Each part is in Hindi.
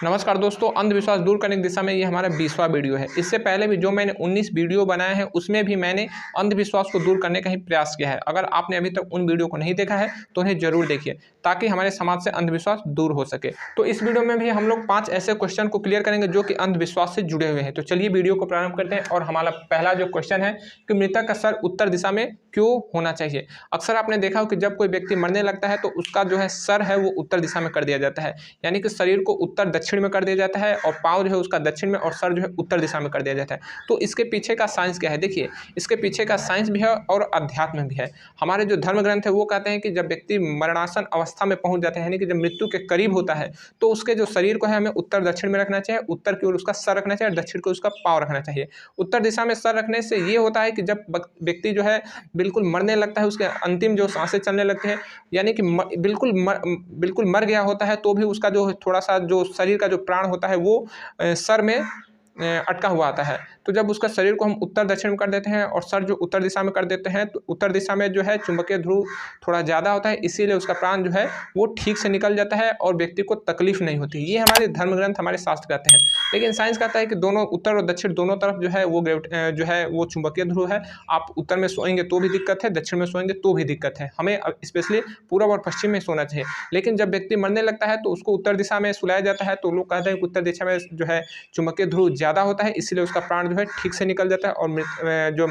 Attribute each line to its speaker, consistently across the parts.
Speaker 1: नमस्कार दोस्तों, अंधविश्वास दूर करने की दिशा में ये हमारा 20वां वीडियो है। इससे पहले भी जो मैंने 19 वीडियो बनाए हैं उसमें भी मैंने अंधविश्वास को दूर करने का ही प्रयास किया है। अगर आपने अभी तक उन वीडियो को नहीं देखा है तो उन्हें जरूर देखिए ताकि हमारे समाज से अंधविश्वास दूर हो सके। तो इस वीडियो में भी हम लोग 5 ऐसे क्वेश्चन को क्लियर करेंगे जो कि अंधविश्वास से जुड़े हुए हैं। तो चलिए वीडियो को प्रारंभ करते हैं। और हमारा पहला जो क्वेश्चन है कि मृतक का सर उत्तर दिशा में क्यों होना चाहिए। अक्सर आपने देखा हो कि जब कोई व्यक्ति मरने लगता है तो उसका जो है सर है वो उत्तर दिशा में कर दिया जाता है, यानी कि शरीर को उत्तर दक्षिण में कर दिया जाता है और पाँव जो है उसका दक्षिण में और सर जो है उत्तर दिशा में कर दिया जाता है। तो इसके पीछे का साइंस क्या है, देखिए इसके पीछे का साइंस भी है और अध्यात्म भी है। हमारे जो धर्म ग्रंथ है वो कहते हैं कि जब व्यक्ति मरणासन अवस्था में पहुंच जाता है, यानी कि जब मृत्यु के करीब होता है, तो उसके जो शरीर को है हमें उत्तर दक्षिण में रखना चाहिए। उत्तर की ओर उसका सर रखना चाहिए और दक्षिण को उसका पाँव रखना चाहिए। उत्तर दिशा में सर रखने से ये होता है कि जब व्यक्ति जो है बिल्कुल मरने लगता है, उसके अंतिम जो सांसें चलने लगती हैं, यानी कि बिल्कुल मर गया होता है, तो भी उसका जो थोड़ा सा जो शरीर का जो प्राण होता है वो सर में अटका हुआ आता है। तो जब उसका शरीर को हम उत्तर दक्षिण में कर देते हैं और सर जो उत्तर दिशा में कर देते हैं, तो उत्तर दिशा में जो है चुंबकीय ध्रुव थोड़ा ज़्यादा होता है, इसीलिए उसका प्राण जो है वो ठीक से निकल जाता है और व्यक्ति को तकलीफ नहीं होती। ये हमारे धर्म ग्रंथ, हमारे शास्त्र कहते हैं। लेकिन साइंस कहता है कि दोनों उत्तर और दक्षिण दोनों तरफ जो है वो जो है वो चुंबकीय ध्रुव है। आप उत्तर में सोएंगे तो भी दिक्कत है, दक्षिण में सोएंगे तो भी दिक्कत है। हमें स्पेशली पूर्व और पश्चिम में सोना चाहिए। लेकिन जब व्यक्ति मरने लगता है तो उसको उत्तर दिशा में सुलाया जाता है, तो लोग कहते हैं कि उत्तर दिशा में जो है चुंबकीय ध्रुव ज़्यादा होता है, इसलिए उसका प्राण जो है ठीक से निकल जाता है और जो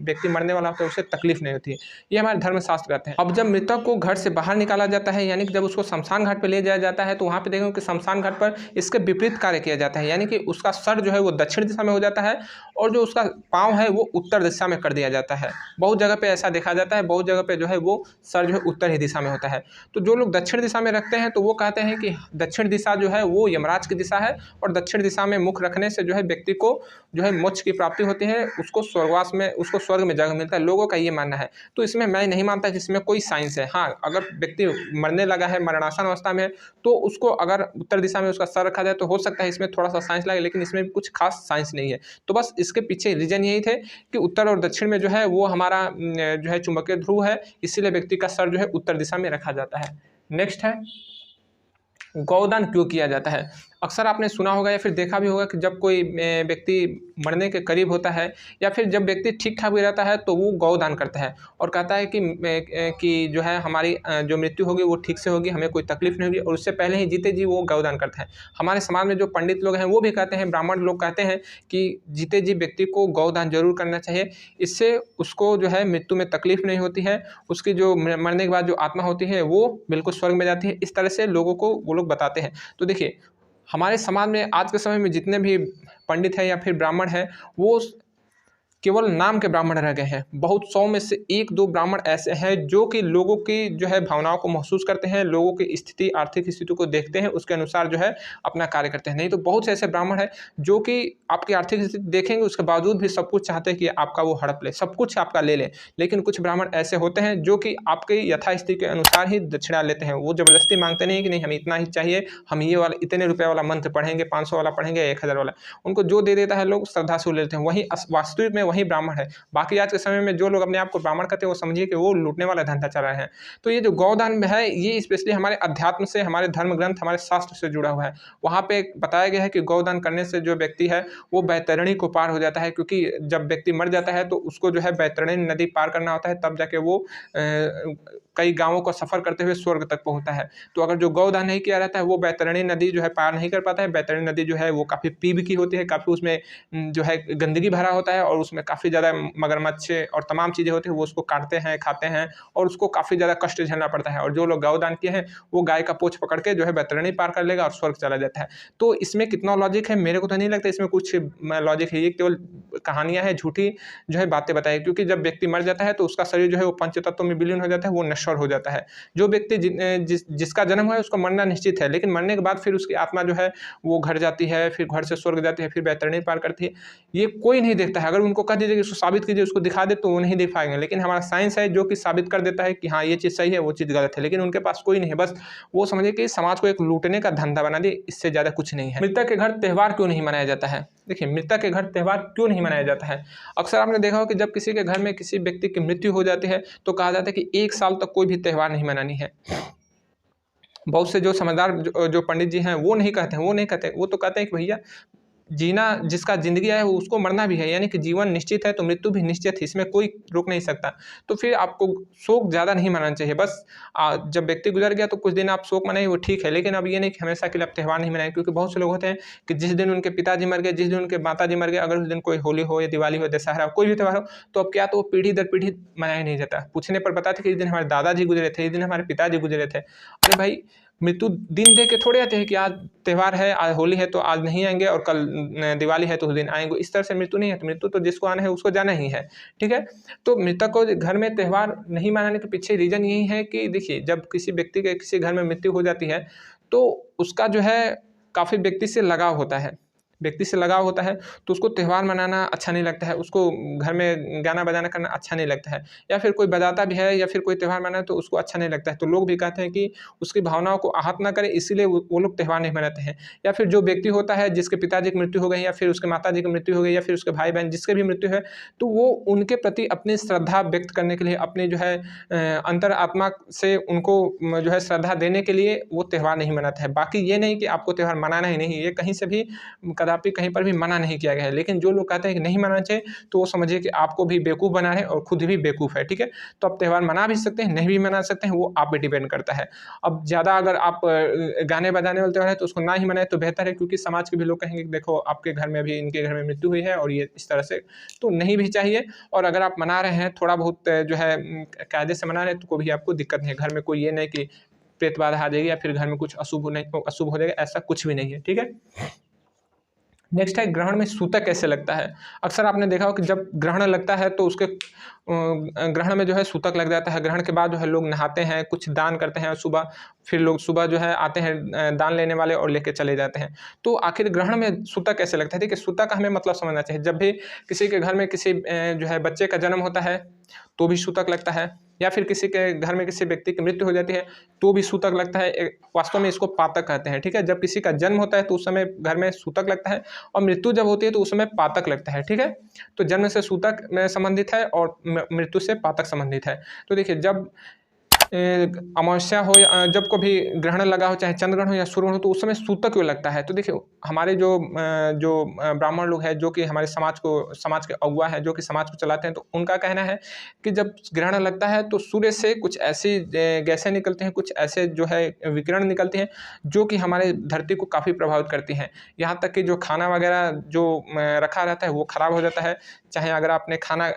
Speaker 1: व्यक्ति मरने वाला होता है उसे तकलीफ नहीं होती है। ये हमारे धर्मशास्त्र कहते हैं। अब जब मृतक को घर से बाहर निकाला जाता है, यानी कि जब उसको शमशान घाट पर ले जाया जाता है, तो वहाँ पे देखेंगे कि शमशान घाट पर इसके विपरीत कार्य किया जाता है, यानी कि उसका सर जो है वो दक्षिण दिशा में हो जाता है और जो उसका पाँव है वो उत्तर दिशा में कर दिया जाता है। बहुत जगह पे ऐसा देखा जाता है, बहुत जगह पे जो है वो सर जो है उत्तर ही दिशा में होता है। तो जो लोग दक्षिण दिशा में रखते हैं तो वो कहते हैं कि दक्षिण दिशा जो है वो यमराज की दिशा है और दक्षिण दिशा में मुख रखने से जो है व्यक्ति को जो है मोक्ष की प्राप्ति होती है, उसको स्वर्गवास में, उसको स्वर्ग में जगह मिलता है। लोगों का ये मानना है। तो इसमें मैं नहीं मानता कि इसमें कोई साइंस है। हाँ, अगर व्यक्ति मरने लगा है, मरणासन अवस्था में, तो उसको अगर उत्तर दिशा में उसका सर रखा जाए तो हो सकता है इसमें थोड़ा सा साइंस लगे, लेकिन इसमें भी कुछ खास साइंस नहीं है। तो बस इसके पीछे रीजन यही थे कि उत्तर और दक्षिण में जो है वो हमारा जो है चुंबकीय ध्रुव है, इसीलिए व्यक्ति का सर जो है उत्तर दिशा में रखा जाता है। नेक्स्ट है, गौदान क्यों किया जाता है। अक्सर आपने सुना होगा या फिर देखा भी होगा कि जब कोई व्यक्ति मरने के करीब होता है या फिर जब व्यक्ति ठीक ठाक भी रहता है तो वो गौदान करता है और कहता है कि जो है हमारी जो मृत्यु होगी वो ठीक से होगी, हमें कोई तकलीफ नहीं होगी, और उससे पहले ही जीते जी वो गौदान करता है। हमारे समाज में जो पंडित लोग हैं वो भी कहते हैं, ब्राह्मण लोग कहते हैं कि जीते जी व्यक्ति को गौदान जरूर करना चाहिए। इससे उसको जो है मृत्यु में तकलीफ नहीं होती है, उसकी जो मरने के बाद जो आत्मा होती है वो बिल्कुल स्वर्ग में जाती है। इस तरह से लोगों को वो लोग बताते हैं। तो देखिए, हमारे समाज में आज के समय में जितने भी पंडित हैं या फिर ब्राह्मण हैं, वो केवल नाम के ब्राह्मण रह गए हैं। बहुत 100 में से 1-2 ब्राह्मण ऐसे हैं जो कि लोगों की जो है भावनाओं को महसूस करते हैं, लोगों की स्थिति, आर्थिक स्थिति को देखते हैं, उसके अनुसार जो है अपना कार्य करते हैं। नहीं तो बहुत से ऐसे ब्राह्मण हैं जो कि आपकी आर्थिक स्थिति देखेंगे, उसके बावजूद भी सब कुछ चाहते हैं कि आपका वो हड़प ले, सब कुछ आपका ले लें। लेकिन कुछ ब्राह्मण ऐसे होते हैं जो कि आपके यथास्थिति के अनुसार ही दक्षिणा लेते हैं। वो ज़बरदस्ती मांगते नहीं कि नहीं हमें इतना ही चाहिए, हम ये वाला इतने रुपये वाला मंत्र पढ़ेंगे, 500 वाला पढ़ेंगे, 1000 वाला। उनको जो दे देता है लोग श्रद्धा से ले लेते हैं। वहीं वास्तविक में वही ब्राह्मण है। बाकी आज के समय में जो लोग अपने आप को ब्राह्मण कहते हैं वो समझिए कि वो लूटने वाला धंधा चला रहे हैं। तो ये जो गौदान है ये स्पेशली हमारे अध्यात्म से, हमारे धर्म ग्रंथ, हमारे शास्त्र से जुड़ा हुआ है। वहाँ पे बताया गया है कि गौदान करने से जो व्यक्ति है वो बैतरणी को पार हो जाता है, क्योंकि जब व्यक्ति मर जाता है तो उसको जो है बैतरणी नदी पार करना होता है, तब जाके वो कई गाँवों का सफ़र करते हुए स्वर्ग तक पहुँचता है। तो अगर जो गौदान नहीं किया रहता है वो बैतरणी नदी जो है पार नहीं कर पाता है। बैतरणी नदी जो है वो काफ़ी पीप की होती है, काफ़ी उसमें जो है गंदगी भरा होता है और उसमें काफ़ी ज़्यादा मगरमच्छ और तमाम चीज़ें होती हैं, वो उसको काटते हैं, खाते हैं और उसको काफ़ी ज़्यादा कष्ट झेलना पड़ता है। और जो लोग गौदान किए हैं वो गाय का पूँछ पकड़ के जो है बैतरणी पार कर लेगा और स्वर्ग चला जाता है। तो इसमें कितना लॉजिक है, मेरे को तो नहीं लगता इसमें कुछ लॉजिक है। ये केवल कहानियाँ हैं, झूठी जो है बातें बताई। क्योंकि जब व्यक्ति मर जाता है तो उसका शरीर जो है वो पंच तत्वों में विलीन हो जाता है, वो नश्वर हो जाता है। जो व्यक्ति जिसका जन्म हुआ है उसका मरना निश्चित है, लेकिन मरने के बाद फिर उसकी आत्मा जो है वो घर जाती है, फिर घर से स्वर्ग जाती है, फिर बैतरणी पार करती है। ये कोई नहीं देखता है। अगर उनको कह दीजिए कि उसको साबित कीजिए, उसको दिखा दे, तो वो नहीं दिख पाएंगे। लेकिन हमारा साइंस है जो कि साबित कर देता है कि हाँ ये चीज़ सही है, वो चीज़ गलत है। लेकिन उनके पास कोई नहीं है। बस वो समझे कि समाज को एक लूटने का धंधा बना दिए, इससे ज़्यादा कुछ नहीं है। मृतक के घर त्यौहार क्यों नहीं मनाया जाता है। देखिए, मृतक के घर त्यौहार क्यों नहीं मनाया जाता है। अक्सर आपने देखा हो कि जब किसी के घर में किसी व्यक्ति की मृत्यु हो जाती है तो कहा जाता है कि 1 साल तक कोई भी त्यौहार नहीं मनानी है। बहुत से जो समझदार जो पंडित जी हैं वो नहीं कहते हैं, वो तो कहते हैं कि भैया जीना जिसका ज़िंदगी है वो उसको मरना भी है, यानी कि जीवन निश्चित है तो मृत्यु भी निश्चित है, इसमें कोई रोक नहीं सकता। तो फिर आपको शोक ज़्यादा नहीं मनाना चाहिए, बस जब व्यक्ति गुज़र गया तो कुछ दिन आप शोक मनाइए वो ठीक है, लेकिन अब ये नहीं कि हमेशा के लिए आप त्योहार नहीं मनाएँ, क्योंकि बहुत से लोग होते हैं कि जिस दिन उनके पिताजी मर गए, जिस दिन उनके माताजी मर गए, अगर उस दिन कोई होली हो या दिवाली हो, दशहरा हो, कोई भी त्योहार हो, तो अब क्या तो वो पीढ़ी दर पीढ़ी मनाया नहीं जाता। पूछने पर बताते कि इस दिन हमारे दादाजी गुज़रे थे, इस दिन हमारे पिताजी गुज़रे थे। अरे भाई, मृत्यु दिन देख के थोड़े आते हैं कि आज त्योहार है, आज होली है तो आज नहीं आएँगे और कल दिवाली है तो उस दिन आएँगे। इस तरह से मृत्यु नहीं है, तो मृत्यु तो जिसको आना है उसको जाना ही है, ठीक है? तो मृतक को घर में त्योहार नहीं मनाने के पीछे रीज़न यही है कि देखिए, जब किसी व्यक्ति के किसी घर में मृत्यु हो जाती है, तो उसका जो है काफ़ी व्यक्ति से लगाव होता है, तो उसको त्योहार मनाना अच्छा नहीं लगता है, उसको घर में गाना बजाना करना अच्छा नहीं लगता है, या फिर कोई बजाता भी है या फिर कोई त्योहार मनाए तो उसको अच्छा नहीं लगता है। तो लोग भी कहते हैं कि उसकी भावनाओं को आहत ना करें, इसीलिए वो लोग त्योहार नहीं मनाते हैं। या फिर जो व्यक्ति होता है जिसके पिताजी की मृत्यु हो गई या फिर उसके माताजी की मृत्यु हो गई या फिर उसके भाई-बहन जिसकी भी मृत्यु है, तो वो उनके प्रति अपनी श्रद्धा व्यक्त करने के लिए, अपनी जो है अंतरात्मा से उनको जो है श्रद्धा देने के लिए वो त्योहार नहीं मनाता है। बाकी ये नहीं कि आपको त्योहार मनाना ही नहीं, ये कहीं से भी कदापि कहीं पर भी मना नहीं किया गया है। लेकिन जो लोग कहते हैं कि नहीं मनाना चाहिए, तो वो समझिए कि आपको भी बेवकूफ़ बना रहे हैं और खुद भी बेवकूफ़ है, ठीक है? तो आप त्योहार मना भी सकते हैं, नहीं भी मना सकते हैं, वो आप पे डिपेंड करता है। अब ज़्यादा अगर आप गाने बजाने वाले त्योहार है तो उसको ना ही मनाएँ तो बेहतर है, क्योंकि समाज के भी लोग कहेंगे कि देखो आपके घर में भी, इनके घर में मृत्यु हुई है और ये इस तरह से, तो नहीं भी चाहिए। और अगर आप मना रहे हैं थोड़ा बहुत जो है कायदे से मना रहे हैं तो कोई भी आपको दिक्कत नहीं है। घर में कोई ये नहीं कि प्रेत बाधा आ जाएगी या फिर घर में कुछ अशुभ हो जाएगा, ऐसा कुछ भी नहीं है, ठीक है? नेक्स्ट है, ग्रहण में सूतक कैसे लगता है? अक्सर आपने देखा हो कि जब ग्रहण लगता है तो उसके ग्रहण में जो है सूतक लग जाता है। ग्रहण के बाद जो है लोग नहाते हैं, कुछ दान करते हैं सुबह, फिर लोग सुबह जो है आते हैं दान लेने वाले और लेके चले जाते हैं। तो आखिर ग्रहण में सूतक कैसे लगता है? देखिए, सूतक का हमें मतलब समझना चाहिए। जब भी किसी के घर में किसी जो है बच्चे का जन्म होता है, तो भी सूतक लगता है, या फिर किसी के घर में किसी व्यक्ति की मृत्यु हो जाती है, तो भी सूतक लगता है। वास्तव में इसको पातक कहते हैं, ठीक है? जब किसी का जन्म होता है तो उस समय घर में सूतक लगता है, और मृत्यु जब होती है तो उस समय पातक लगता है, ठीक है? तो जन्म से सूतक में संबंधित है और मृत्यु से पातक संबंधित है। तो देखिए, जब अमावस्या हो या जब कभी ग्रहण लगा हो, चाहे चंद्र ग्रहण हो या सूर्य ग्रहण हो, तो उस समय सूतक क्यों लगता है? तो देखिए, हमारे जो ब्राह्मण लोग हैं, जो कि हमारे समाज के अगुवा हैं, जो कि समाज को चलाते हैं, तो उनका कहना है कि जब ग्रहण लगता है तो सूर्य से कुछ ऐसी गैसें निकलती हैं, कुछ ऐसे जो है विकिरण निकलती हैं, जो कि हमारे धरती को काफ़ी प्रभावित करती हैं। यहाँ तक कि जो खाना वगैरह जो रखा रहता है वो खराब हो जाता है। चाहे अगर आपने खाना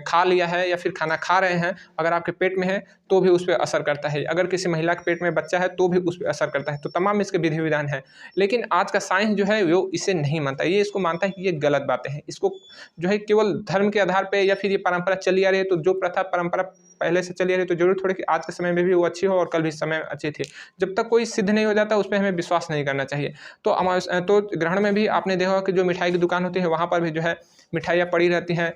Speaker 1: खा लिया है या फिर खाना खा रहे हैं, अगर आपके पेट में है तो भी उस पे असर करता है। अगर किसी महिला के पेट में बच्चा है तो भी उस पे असर करता है। तो तमाम इसके विधि-विधान हैं। लेकिन आज का साइंस जो है वो इसे नहीं मानता। ये इसको मानता है कि ये गलत बातें हैं। इसको जो है केवल धर्म के आधार पे या फिर ये परंपरा चली आ रही है, तो जो प्रथा परंपरा पहले से चली आ रही है, तो ज़रूरी थोड़ी कि आज के समय में भी वो अच्छी हो और कल भी इस समय अच्छी थी। जब तक कोई सिद्ध नहीं हो जाता उस पे हमें विश्वास नहीं करना चाहिए। तो ग्रहण में भी आपने देखा होगा कि जो मिठाई की दुकान होती है वहाँ पर भी जो है मिठाइयाँ पड़ी रहती हैं।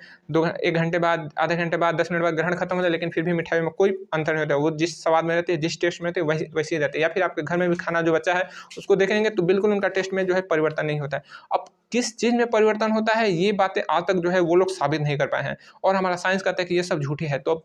Speaker 1: 1 घंटे बाद, आधे घंटे बाद, 10 मिनट बाद ग्रहण खत्म हो जाए, लेकिन फिर भी मिठाइयों में कोई अंतर नहीं होता है। वो जिस स्वाद में रहती है, जिस टेस्ट में रहती है, वैसी ही रहती है। या फिर आपके घर में भी खाना जो बचा है उसको देखेंगे तो बिल्कुल उनका टेस्ट में जो है परिवर्तन नहीं होता है। अब किस चीज़ में परिवर्तन होता है, ये बातें आज तक जो है वो लोग साबित नहीं कर पाए हैं, और हमारा साइंस कहता है कि ये सब झूठी है। तो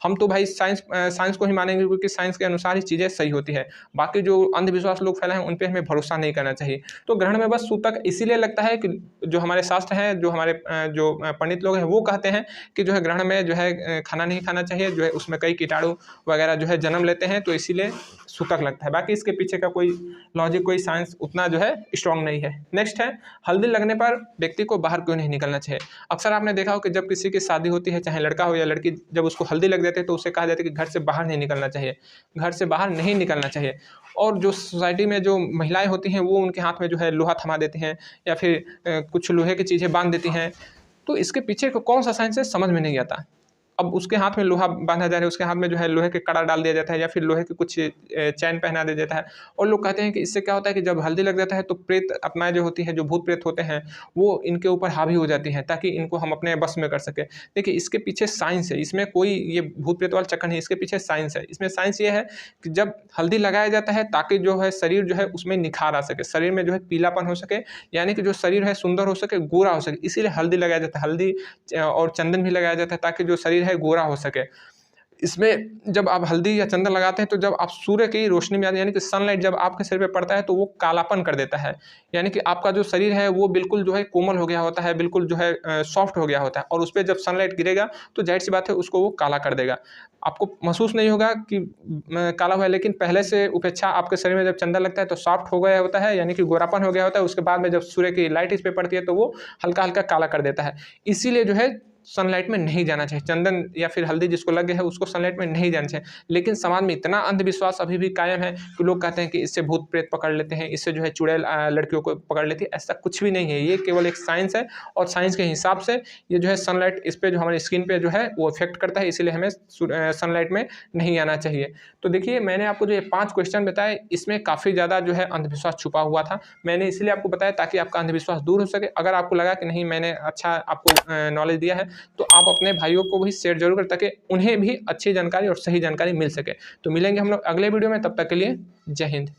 Speaker 1: हम तो भाई साइंस को ही मानेंगे, क्योंकि साइंस के अनुसार ही चीज़ें सही होती है। बाकी जो अंधविश्वास लोग फैलाए हैं उन पे हमें भरोसा नहीं करना चाहिए। तो ग्रहण में बस सूतक इसीलिए लगता है कि जो हमारे शास्त्र हैं, जो हमारे पंडित लोग हैं वो कहते हैं कि जो है ग्रहण में जो है खाना नहीं खाना चाहिए, जो है उसमें कई कीटाणु वगैरह जो है जन्म लेते हैं, तो इसीलिए सूतक लगता है। बाकी इसके पीछे का कोई लॉजिक, कोई साइंस उतना जो है स्ट्रॉन्ग नहीं है। नेक्स्ट है, हल्दी लगने पर व्यक्ति को बाहर क्यों नहीं निकलना चाहिए? अक्सर आपने देखा हो कि जब किसी की शादी होती है, चाहे लड़का हो या लड़की, जब उसको हल्दी लग जाती है तो उसे कहा जाता है कि घर से बाहर नहीं निकलना चाहिए, घर से बाहर नहीं निकलना चाहिए। और जो सोसाइटी में जो महिलाएं होती हैं वो उनके हाथ में जो है लोहा थमा देती हैं, या फिर कुछ लोहे की चीज़ें बांध देती हैं। तो इसके पीछे को कौन सा साइंस है समझ में नहीं आता। अब उसके हाथ में लोहा बांधा जा रहा है, उसके हाथ में जो है लोहे के कड़ा डाल दिया जाता है, या फिर लोहे के कुछ चैन पहना दिया जाता है, और लोग कहते हैं कि इससे क्या होता है कि जब हल्दी लग जाता है तो प्रेत आत्माएं जो होती है, जो भूत प्रेत होते हैं, वो इनके ऊपर हावी हो जाती हैं, ताकि इनको हम अपने बस में कर सकें। देखिए, इसके पीछे साइंस है, इसमें कोई ये भूत प्रेत वाला चक्कर नहीं, इसके पीछे साइंस है। इसमें साइंस ये है कि जब हल्दी लगाया जाता है ताकि जो है शरीर जो है उसमें निखार आ सके, शरीर में जो है पीलापन हो सके, यानी कि जो शरीर है सुंदर हो सके, गोरा हो सके, इसीलिए हल्दी लगाया जाता है। हल्दी और चंदन भी लगाया जाता है ताकि जो शरीर है गोरा हो सके। इसमें जब आप हल्दी या चंदन लगाते हैं तो जब आप सूर्य की रोशनी में आते हैं, यानी कि सनलाइट जब आपके शरीर पे पड़ता है तो वो कालापन कर देता है। यानी कि आपका जो शरीर है वो बिल्कुल जो है कोमल हो गया होता है, बिल्कुल जो है सॉफ्ट हो गया होता है, और उस पे जब सनलाइट गिरेगा तो ज़ाहिर सी बात है उसको वो काला कर देगा। आपको महसूस नहीं होगा कि काला हुआ है, लेकिन पहले से उपेक्षा आपके शरीर में जब चंदन लगता है तो सॉफ्ट हो गया होता है, यानी कि गोरापन हो गया होता है। उसके बाद में जब सूर्य की लाइट इस पे पड़ती है तो वो हल्का-हल्का काला कर देता है। इसीलिए जो है सनलाइट में नहीं जाना चाहिए। चंदन या फिर हल्दी जिसको लग गया है उसको सनलाइट में नहीं जाना चाहिए। लेकिन समाज में इतना अंधविश्वास अभी भी कायम है कि लोग कहते हैं कि इससे भूत-प्रेत पकड़ लेते हैं, इससे जो है चुड़ैल लड़कियों को पकड़ लेती है। ऐसा कुछ भी नहीं है, ये केवल एक साइंस है, और साइंस के हिसाब से ये जो है सनलाइट इस पे जो हमारी स्किन पे जो है वो इफ़ेक्ट करता है, इसीलिए हमें सनलाइट में नहीं आना चाहिए। तो देखिए, मैंने आपको जो ये 5 क्वेश्चन बताए, इसमें काफ़ी ज़्यादा जो है अंधविश्वास छुपा हुआ था। मैंने इसलिए आपको बताया ताकि आपका अंधविश्वास दूर हो सके। अगर आपको लगा कि नहीं, मैंने अच्छा आपको नॉलेज दिया है, तो आप अपने भाइयों को भी शेयर ज़रूर करें ताकि उन्हें भी अच्छी जानकारी और सही जानकारी मिल सके। तो मिलेंगे हम लोग अगले वीडियो में, तब तक के लिए जय हिंद।